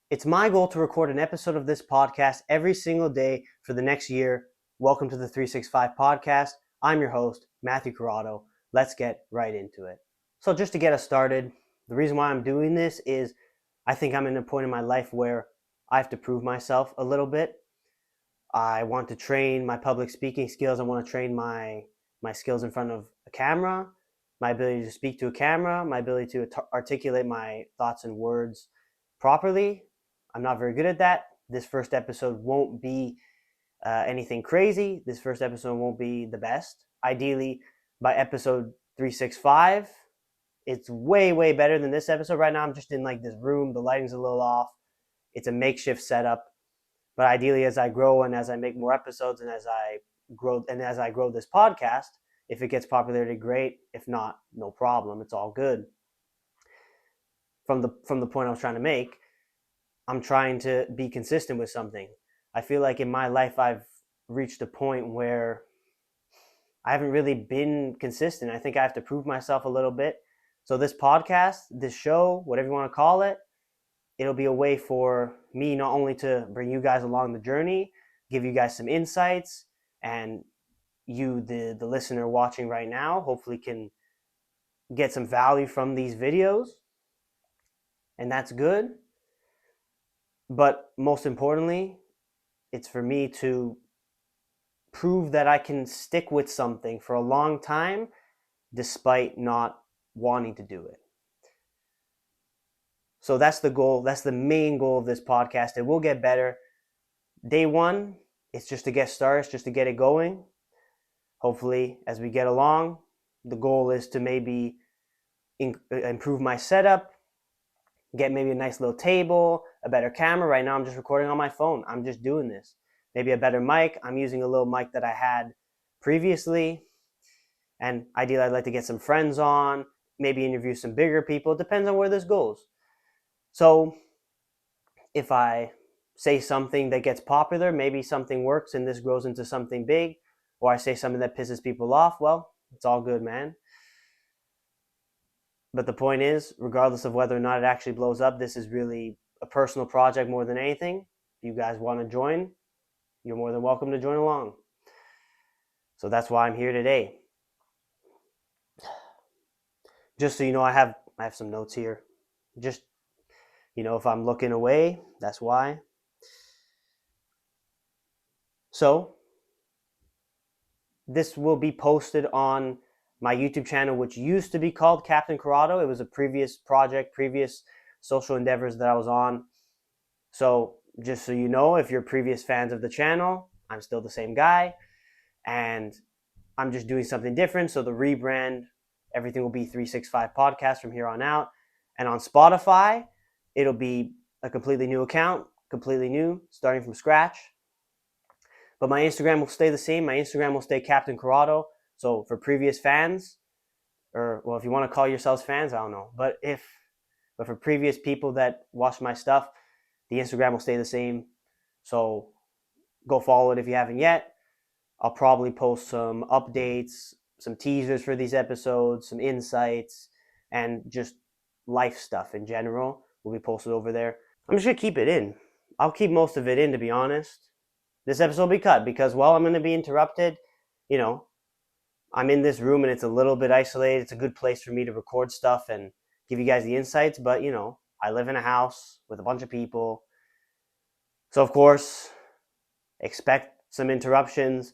It's my goal to record an episode of this podcast every single day for the next year. Welcome to the 365 podcast. I'm your host, Matthew Croatto. Let's get right into it. So just to get us started, the reason why I'm doing this is I think I'm in a point in my life where I have to prove myself a little bit. I want to train my public speaking skills. I want to train my skills in front of a camera, my ability to speak to a camera, my ability to articulate my thoughts and words properly. I'm not very good at that. This first episode won't be anything crazy. This first episode won't be the best. Ideally, by episode 365, it's way, way better than this episode. Right now, I'm just in like this room. The lighting's a little off. It's a makeshift setup. But ideally, as I grow and as I make more episodes and as I grow this podcast, if it gets popularity, great. If not, no problem. It's all good. From the point I was trying to make, I'm trying to be consistent with something. I feel like in my life I've reached a point where I haven't really been consistent. I think I have to prove myself a little bit. So this podcast, this show, whatever you want to call it, it'll be a way for me not only to bring you guys along the journey, give you guys some insights, and you, the listener watching right now, hopefully can get some value from these videos. And that's good. But most importantly, it's for me to prove that I can stick with something for a long time despite not wanting to do it. So that's the goal. That's the main goal of this podcast. It will get better. Day one, it's just to get started, it's just to get it going. Hopefully, as we get along, the goal is to maybe improve my setup, get maybe a nice little table, a better camera. Right now, I'm just recording on my phone. I'm just doing this. Maybe a better mic. I'm using a little mic that I had previously. And ideally, I'd like to get some friends on, maybe interview some bigger people. It depends on where this goes. So if I say something that gets popular, maybe something works and this grows into something big, or I say something that pisses people off, well, it's all good, man. But the point is, regardless of whether or not it actually blows up, this is really a personal project more than anything. If you guys want to join, you're more than welcome to join along. So that's why I'm here today. Just so you know, I have some notes here. Just, if I'm looking away, that's why. So this will be posted on my YouTube channel, which used to be called Captain Croatto. It was a previous project, previous social endeavors that I was on. So just so you know, if you're previous fans of the channel, I'm still the same guy. And I'm just doing something different. So the rebrand, everything will be 365 Podcast from here on out. And on Spotify, it'll be a completely new account, completely new, starting from scratch. But my Instagram will stay the same. My Instagram will stay Captain Croatto. So for previous fans, or well, if you want to call yourselves fans, I don't know. But for previous people that watch my stuff, the Instagram will stay the same. So go follow it if you haven't yet. I'll probably post some updates, some teasers for these episodes, some insights, and just life stuff in general will be posted over there. I'm just going to keep it in. I'll keep most of it in, to be honest. This episode will be cut because while I'm going to be interrupted, I'm in this room and it's a little bit isolated. It's a good place for me to record stuff and give you guys the insights. But, I live in a house with a bunch of people. So, of course, expect some interruptions.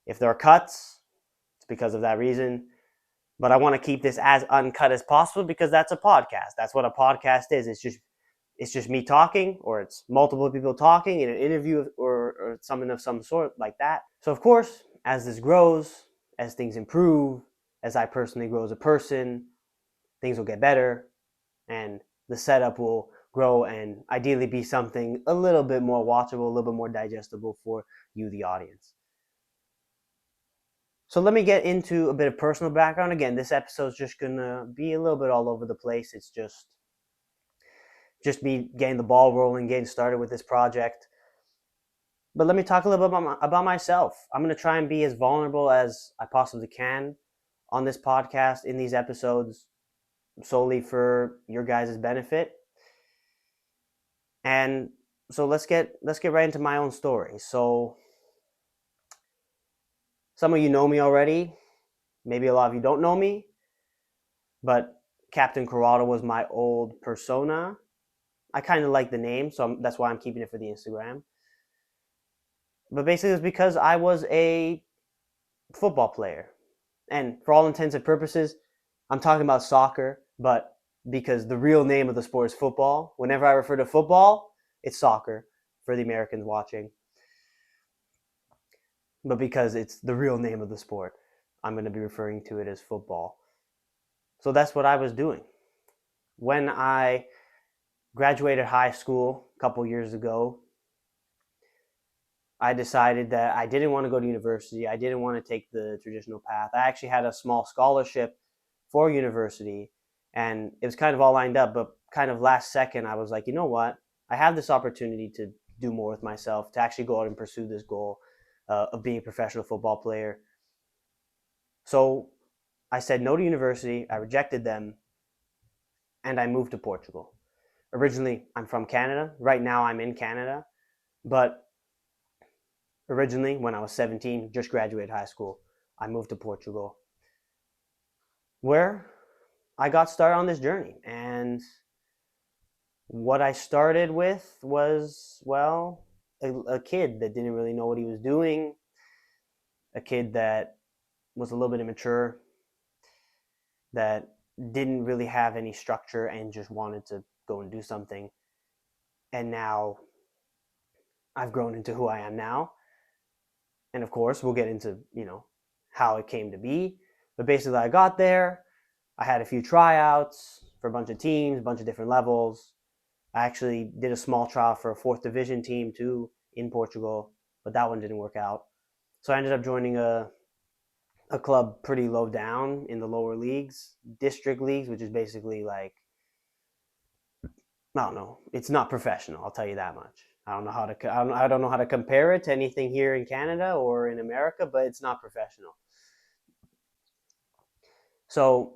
If there are cuts, it's because of that reason. But I want to keep this as uncut as possible because that's a podcast. That's what a podcast is. It's just me talking, or it's multiple people talking in an interview or something of some sort like that. So, of course, as this grows, as things improve, as I personally grow as a person, things will get better and the setup will grow and ideally be something a little bit more watchable, a little bit more digestible for you, the audience. So let me get into a bit of personal background. Again, this episode is just going to be a little bit all over the place. It's just me getting the ball rolling, getting started with this project. But let me talk a little bit about myself. I'm going to try and be as vulnerable as I possibly can on this podcast, in these episodes, solely for your guys' benefit. And so let's get right into my own story. So some of you know me already. Maybe a lot of you don't know me, but Captain Croatto was my old persona. I kind of like the name, so that's why I'm keeping it for the Instagram. But basically, it's because I was a football player. And for all intents and purposes, I'm talking about soccer, but because the real name of the sport is football, whenever I refer to football, it's soccer for the Americans watching. But because it's the real name of the sport, I'm going to be referring to it as football. So that's what I was doing. When I graduated high school a couple years ago, I decided that I didn't want to go to university. I didn't want to take the traditional path. I actually had a small scholarship for university, and it was kind of all lined up, but kind of last second, I was like, you know what? I have this opportunity to do more with myself, to actually go out and pursue this goal of being a professional football player. So I said no to university. I rejected them, and I moved to Portugal. Originally, I'm from Canada. Right now, I'm in Canada, but originally, when I was 17, just graduated high school, I moved to Portugal, where I got started on this journey. And what I started with was, well, a kid that didn't really know what he was doing, a kid that was a little bit immature, that didn't really have any structure and just wanted to go and do something. And now I've grown into who I am now. And of course, we'll get into, how it came to be. But basically, I got there. I had a few tryouts for a bunch of teams, a bunch of different levels. I actually did a small trial for a fourth division team too in Portugal, but that one didn't work out. So I ended up joining a club pretty low down in the lower leagues, district leagues, which is basically like, I don't know, it's not professional. I'll tell you that much. I don't know how to compare it to anything here in Canada or in America, but it's not professional. So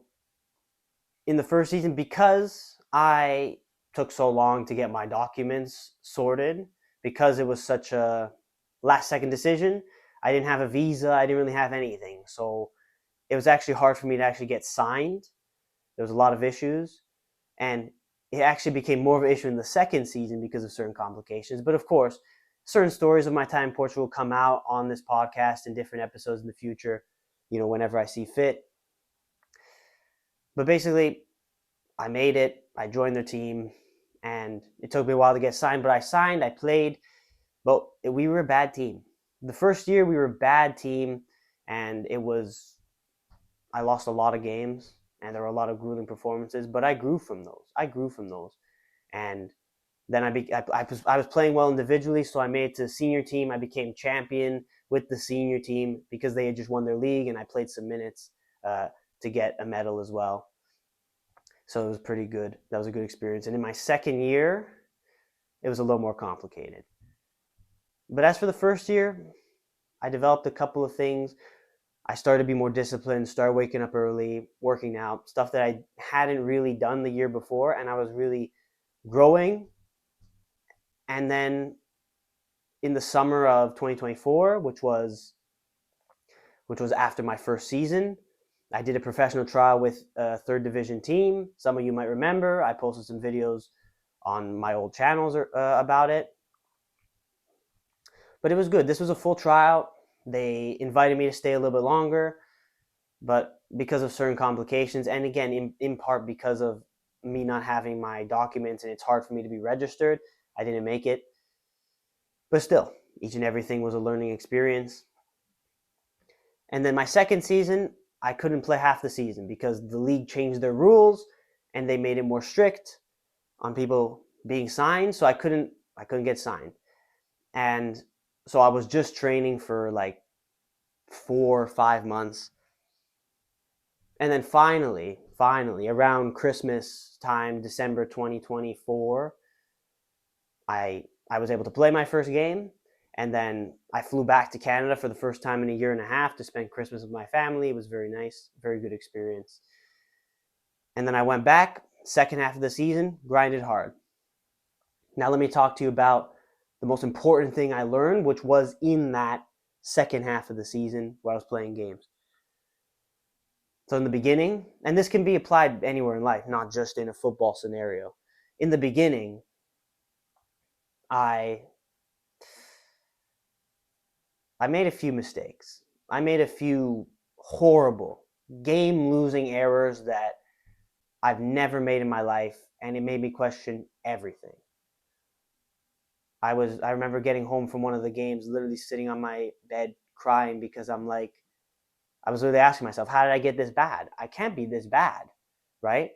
in the first season, because I took so long to get my documents sorted, because it was such a last second decision, I didn't have a visa, I didn't really have anything. So it was actually hard for me to actually get signed. There was a lot of issues, and it actually became more of an issue in the second season because of certain complications. But of course, certain stories of my time in Portugal come out on this podcast in different episodes in the future, whenever I see fit. But basically, I made it. I joined their team, and it took me a while to get signed. But I signed. I played, but we were a bad team. The first year, we were a bad team, and I lost a lot of games, and there were a lot of grueling performances. But I grew from those. And then I was playing well individually, so I made it to the senior team. I became champion with the senior team because they had just won their league, and I played some minutes to get a medal as well. So it was pretty good. That was a good experience. And in my second year, it was a little more complicated. But as for the first year, I developed a couple of things. I started to be more disciplined, started waking up early, working out, stuff that I hadn't really done the year before, and I was really growing. And then in the summer of 2024, which was after my first season, I did a professional trial with a third division team. Some of you might remember. I posted some videos on my old channels about it. But it was good. This was a full trial. They invited me to stay a little bit longer, but because of certain complications, and again, in part because of me not having my documents and it's hard for me to be registered, I didn't make it. But still, each and everything was a learning experience. And then my second season, I couldn't play half the season because the league changed their rules and they made it more strict on people being signed, so I couldn't get signed. And so I was just training for like 4 or 5 months. And then finally, around Christmas time, December 2024, I was able to play my first game. And then I flew back to Canada for the first time in a year and a half to spend Christmas with my family. It was very nice, very good experience. And then I went back, second half of the season, grinded hard. Now let me talk to you about the most important thing I learned, which was in that second half of the season where I was playing games. So in the beginning, and this can be applied anywhere in life, not just in a football scenario. In the beginning, I I made a few mistakes. I made a few horrible game-losing errors that I've never made in my life, and it made me question everything. I remember getting home from one of the games, literally sitting on my bed crying because I was really asking myself, how did I get this bad? I can't be this bad, right?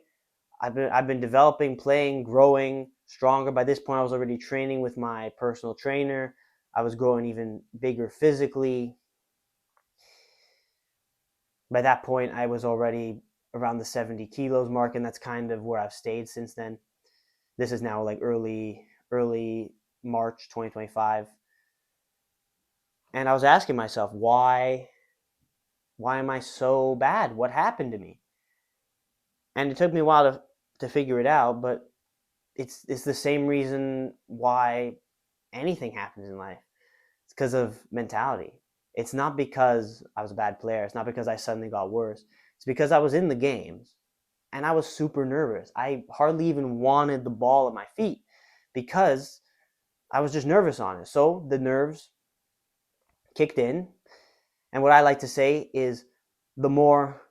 I've been developing, playing, growing stronger. By this point, I was already training with my personal trainer. I was growing even bigger physically. By that point, I was already around the 70 kilos mark, and that's kind of where I've stayed since then. This is now like early March 2025. And I was asking myself, why am I so bad? What happened to me? And it took me a while to figure it out, but it's the same reason why anything happens in life. It's because of mentality. It's not because I was a bad player. It's not because I suddenly got worse. It's because I was in the games and I was super nervous. I hardly even wanted the ball at my feet because I was just nervous on it. So the nerves kicked in. And what I like to say is the more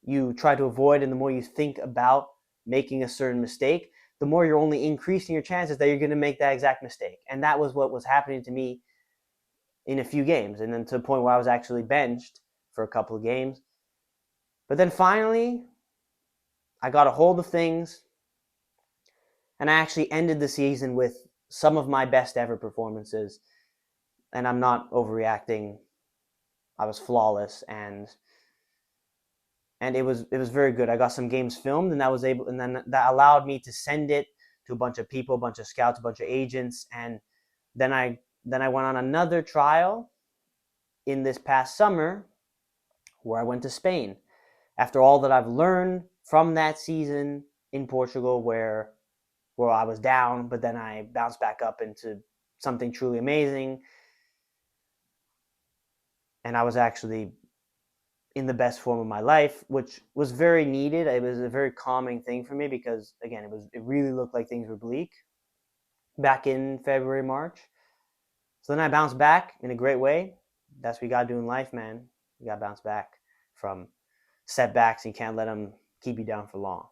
you try to avoid and the more you think about making a certain mistake, the more you're only increasing your chances that you're going to make that exact mistake. And that was what was happening to me in a few games. And then to the point where I was actually benched for a couple of games. But then finally, I got a hold of things and I actually ended the season with some of my best ever performances. And I'm not overreacting. I was flawless and it was very good. I got some games filmed, and then that allowed me to send it to a bunch of people, a bunch of scouts, a bunch of agents, and then I went on another trial in this past summer where I went to Spain. After all that I've learned from that season in Portugal, where I was down, but then I bounced back up into something truly amazing, and I was actually in the best form of my life, which was very needed. It was a very calming thing for me because again, it really looked like things were bleak back in February, March. So then I bounced back in a great way. That's what you gotta do in life, man. You gotta bounce back from setbacks. You can't let them keep you down for long.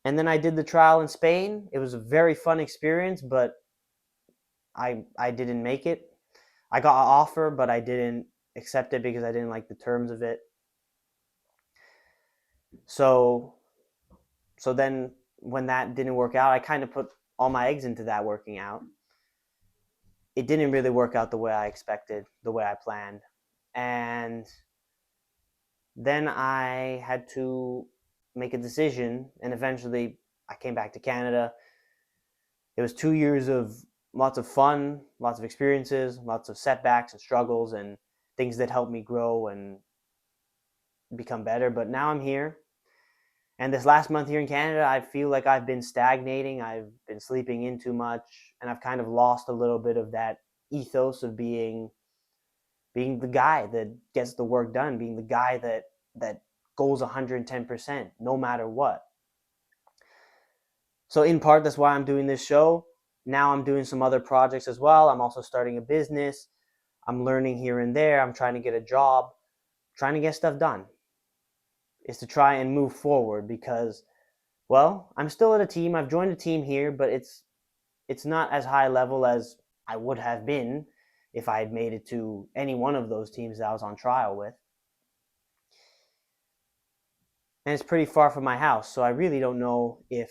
And then I did the trial in Spain. It was a very fun experience, but I didn't make it. I got an offer, but I didn't accept it because I didn't like the terms of it. So so then when that didn't work out, I kind of put all my eggs into that working out. It didn't really work out the way I expected, the way I planned. And then I had to make a decision, and eventually I came back to Canada. It was 2 years of lots of fun, lots of experiences, lots of setbacks and struggles, and things that helped me grow and become better. But now I'm here. And this last month here in Canada, I feel like I've been stagnating. I've been sleeping in too much, and I've kind of lost a little bit of that ethos of being the guy that gets the work done, being the guy that goes 110% no matter what. So in part, that's why I'm doing this show. Now I'm doing some other projects as well. I'm also starting a business. I'm learning here and there. I'm trying to get a job, trying to get stuff done. Is to try and move forward because, well, I'm still at a team. I've joined a team here, but it's not as high level as I would have been if I had made it to any one of those teams that I was on trial with. And it's pretty far from my house, so I really don't know if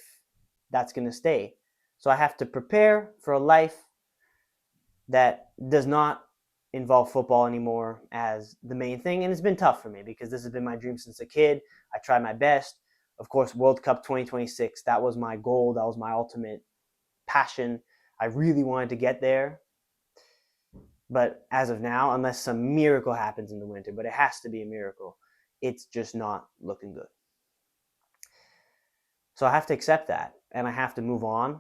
that's going to stay. So I have to prepare for a life that does not involve football anymore as the main thing. And it's been tough for me because this has been my dream since a kid. I tried my best. Of course, World Cup 2026, that was my goal. That was my ultimate passion. I really wanted to get there. But as of now, unless some miracle happens in the winter, but it has to be a miracle, it's just not looking good. So I have to accept that. and I have to move on,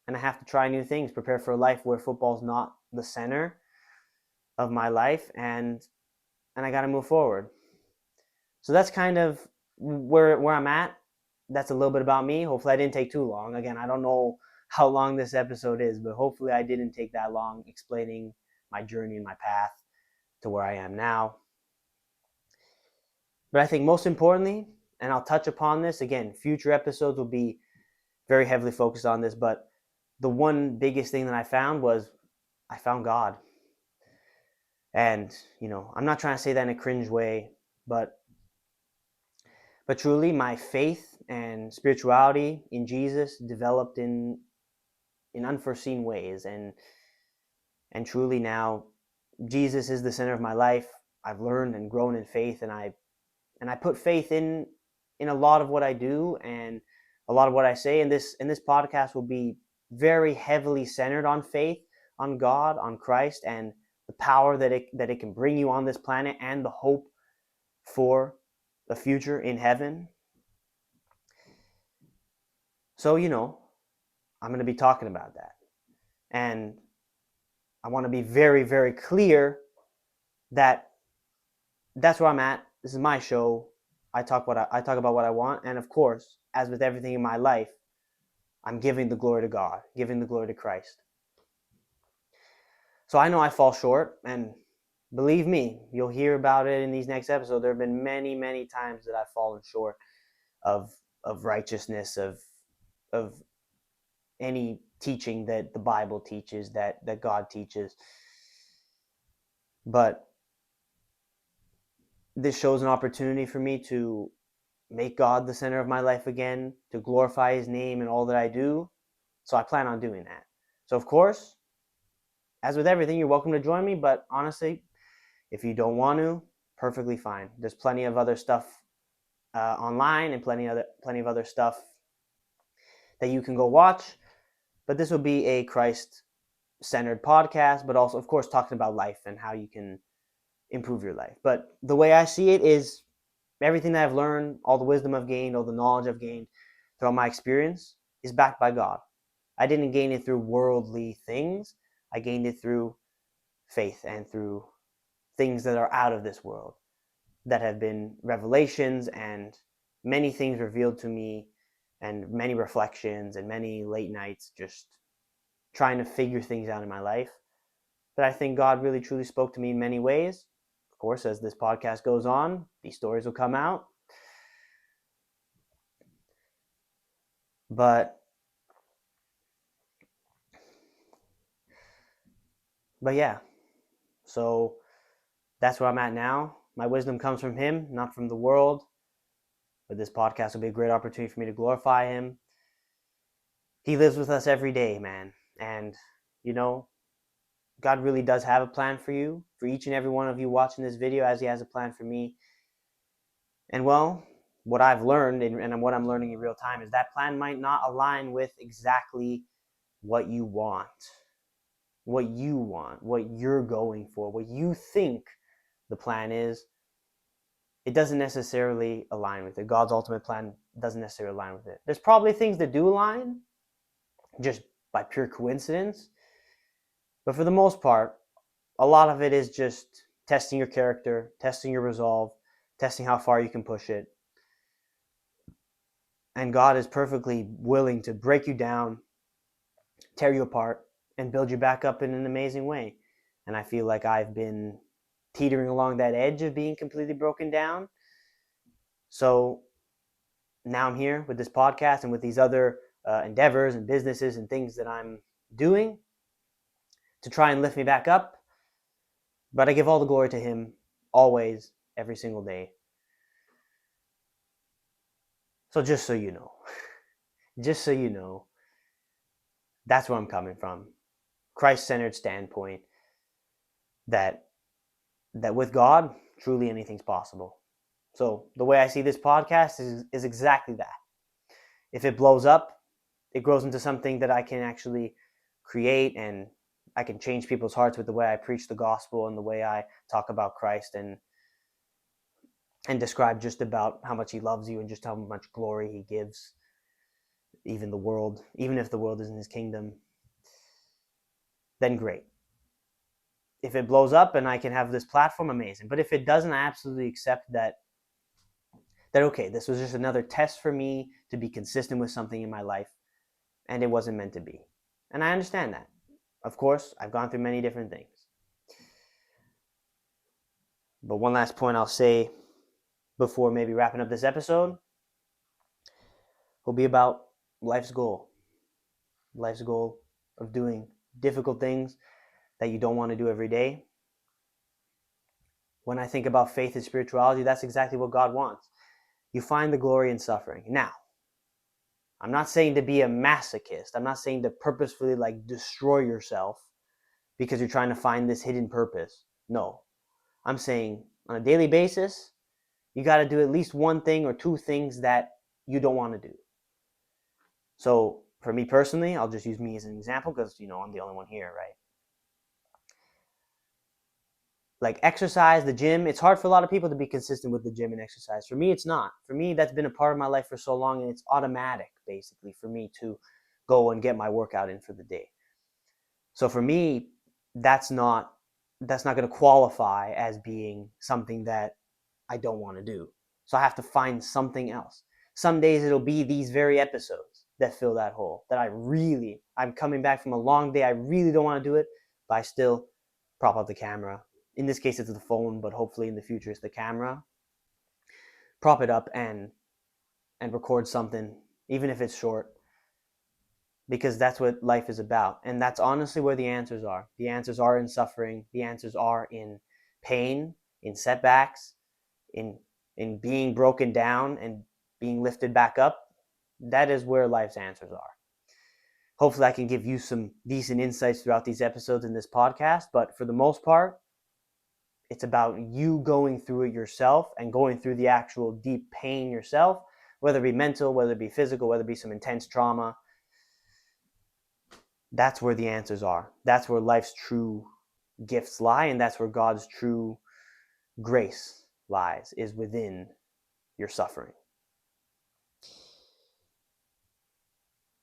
and I have to try new things, prepare for a life where football's not the center of my life, and I got to move forward. So that's kind of where I'm at. That's a little bit about me. Hopefully I didn't take too long. Again, I don't know how long this episode is, but hopefully I didn't take that long explaining my journey and my path to where I am now. But I think most importantly, and I'll touch upon this again, future episodes will be very heavily focused on this, but the one biggest thing that I found was I found God. And, I'm not trying to say that in a cringe way, but truly my faith and spirituality in Jesus developed in unforeseen ways, and truly now Jesus is the center of my life. I've learned and grown in faith, and I put faith in a lot of what I do and a lot of what I say. And this podcast will be very heavily centered on faith, on God, on Christ, and the power that it can bring you on this planet, and the hope for a future in heaven. So, I'm going to be talking about that. And I want to be very, very clear that that's where I'm at. This is my show. I talk about what I want. And of course, as with everything in my life, I'm giving the glory to God, giving the glory to Christ. So I know I fall short, and believe me, you'll hear about it in these next episodes. There have been many, many times that I've fallen short of righteousness, of any teaching that the Bible teaches, that God teaches. But this shows an opportunity for me to make God the center of my life again, to glorify his name in all that I do. So I plan on doing that. So of course, as with everything, you're welcome to join me, but honestly, if you don't want to, perfectly fine. There's plenty of other stuff online, and plenty of other stuff that you can go watch. But this will be a Christ-centered podcast, but also, of course, talking about life and how you can improve your life. But the way I see it is everything that I've learned, all the wisdom I've gained, all the knowledge I've gained throughout my experience is backed by God. I didn't gain it through worldly things. I gained it through faith and through things that are out of this world, that have been revelations and many things revealed to me, and many reflections and many late nights just trying to figure things out in my life, that I think God really truly spoke to me in many ways. Of course, as this podcast goes on, these stories will come out. But yeah, so that's where I'm at now. My wisdom comes from him, not from the world. But this podcast will be a great opportunity for me to glorify him. He lives with us every day, man. And, God really does have a plan for you, for each and every one of you watching this video, as he has a plan for me. And well, what I've learned, and what I'm learning in real time, is that plan might not align with exactly what you want, what you're going for, what you think the plan is. It doesn't necessarily align with it. God's ultimate plan doesn't necessarily align with it. There's probably things that do align just by pure coincidence. But for the most part, a lot of it is just testing your character, testing your resolve, testing how far you can push it. And God is perfectly willing to break you down, tear you apart, and build you back up in an amazing way. And I feel like I've been teetering along that edge of being completely broken down. So now I'm here with this podcast and with these other endeavors and businesses and things that I'm doing to try and lift me back up. But I give all the glory to him always, every single day. So just so you know, that's where I'm coming from. Christ-centered standpoint, that with God, truly anything's possible. So the way I see this podcast is exactly that. If it blows up, it grows into something that I can actually create, and I can change people's hearts with the way I preach the gospel and the way I talk about Christ, and describe just about how much he loves you and just how much glory he gives. even if the world isn't his kingdom, then great. If it blows up and I can have this platform, amazing. But if it doesn't, I absolutely accept that okay, this was just another test for me to be consistent with something in my life, and it wasn't meant to be. And I understand that. Of course, I've gone through many different things. But one last point I'll say before maybe wrapping up this episode will be about life's goal. Life's goal of doing difficult things that you don't want to do every day. When I think about faith and spirituality, that's exactly what God wants. You find the glory in suffering. Now, I'm not saying to be a masochist. I'm not saying to purposefully destroy yourself because you're trying to find this hidden purpose. No. I'm saying on a daily basis, you got to do at least one thing or two things that you don't want to do. So for me personally, I'll just use me as an example because, I'm the only one here, right? Like exercise, the gym, it's hard for a lot of people to be consistent with the gym and exercise. For me, it's not. For me, that's been a part of my life for so long, and it's automatic, basically, for me to go and get my workout in for the day. So for me, that's not going to qualify as being something that I don't want to do. So I have to find something else. Some days it'll be these very episodes that fill that hole, that I'm coming back from a long day, I really don't want to do it, but I still prop up the camera. In this case, it's the phone, but hopefully in the future it's the camera. Prop it up and record something, even if it's short, because that's what life is about. And that's honestly where the answers are. The answers are in suffering. The answers are in pain, in setbacks, in being broken down and being lifted back up. That is where life's answers are. Hopefully I can give you some decent insights throughout these episodes in this podcast, but for the most part, it's about you going through it yourself and going through the actual deep pain yourself, whether it be mental, whether it be physical, whether it be some intense trauma. That's where the answers are. That's where life's true gifts lie, and that's where God's true grace lies, is within your suffering.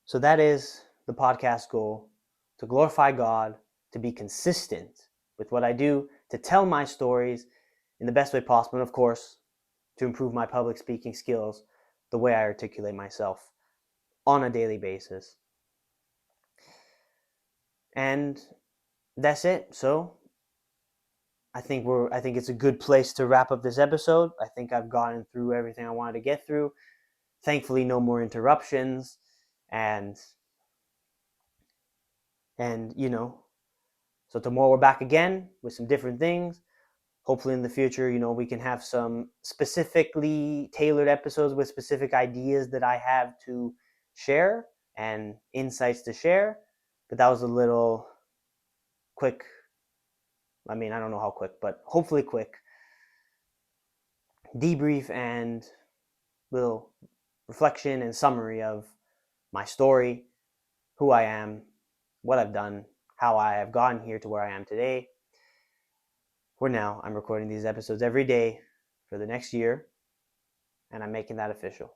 So that is the podcast goal, to glorify God, to be consistent with what I do, to tell my stories in the best way possible, and of course, to improve my public speaking skills, the way I articulate myself on a daily basis. And that's it. So I think it's a good place to wrap up this episode. I think I've gotten through everything I wanted to get through. Thankfully, no more interruptions, and so tomorrow we're back again with some different things. Hopefully in the future, we can have some specifically tailored episodes with specific ideas that I have to share and insights to share. But that was a little quick. I don't know how quick, but hopefully quick debrief and little reflection and summary of my story, who I am, what I've done, how I have gotten here to where I am today. For now, I'm recording these episodes every day for the next year, and I'm making that official.